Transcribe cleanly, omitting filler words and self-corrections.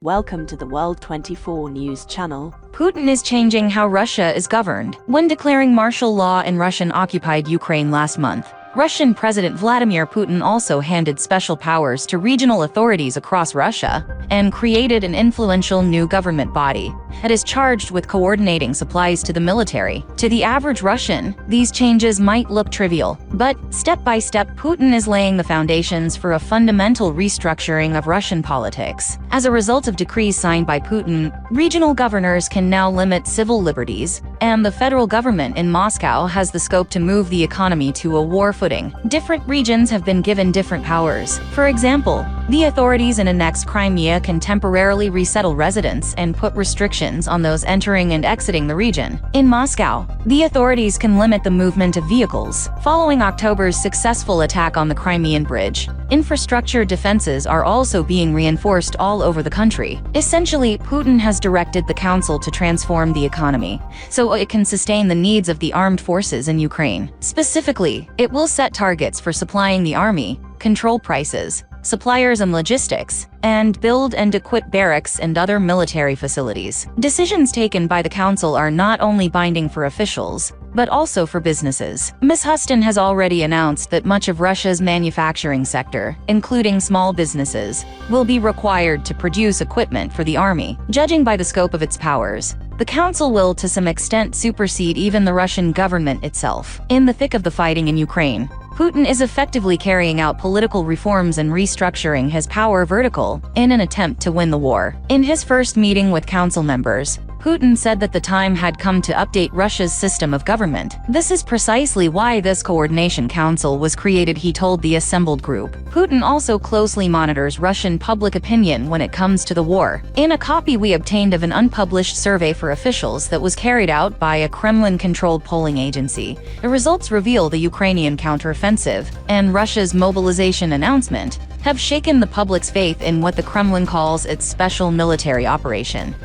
Welcome to the World 24 News channel. Putin is changing how Russia is governed. When declaring martial law in Russian-occupied Ukraine last month, Russian President Vladimir Putin also handed special powers to regional authorities across Russia and created an influential new government body that is charged with coordinating supplies to the military. To the average Russian, these changes might look trivial, but step by step, Putin is laying the foundations for a fundamental restructuring of Russian politics. As a result of decrees signed by Putin, regional governors can now limit civil liberties, and the federal government in Moscow has the scope to move the economy to a war footing. Different regions have been given different powers. For example, the authorities in annexed Crimea can temporarily resettle residents and put restrictions on those entering and exiting the region. In Moscow, the authorities can limit the movement of vehicles. Following October's successful attack on the Crimean Bridge, infrastructure defenses are also being reinforced all over the country. Essentially, Putin has directed the council to transform the economy so it can sustain the needs of the armed forces in Ukraine. Specifically, it will set targets for supplying the army, control prices, suppliers and logistics, and build and equip barracks and other military facilities. Decisions taken by the council are not only binding for officials, but also for businesses. Ms. Huston has already announced that much of Russia's manufacturing sector, including small businesses, will be required to produce equipment for the army. Judging by the scope of its powers, the council will to some extent supersede even the Russian government itself. In the thick of the fighting in Ukraine, Putin is effectively carrying out political reforms and restructuring his power vertical in an attempt to win the war. In his first meeting with council members, Putin said that the time had come to update Russia's system of government. This is precisely why this coordination council was created, he told the assembled group. Putin also closely monitors Russian public opinion when it comes to the war. In a copy we obtained of an unpublished survey for officials that was carried out by a Kremlin-controlled polling agency, the results reveal the Ukrainian counteroffensive and Russia's mobilization announcement have shaken the public's faith in what the Kremlin calls its special military operation.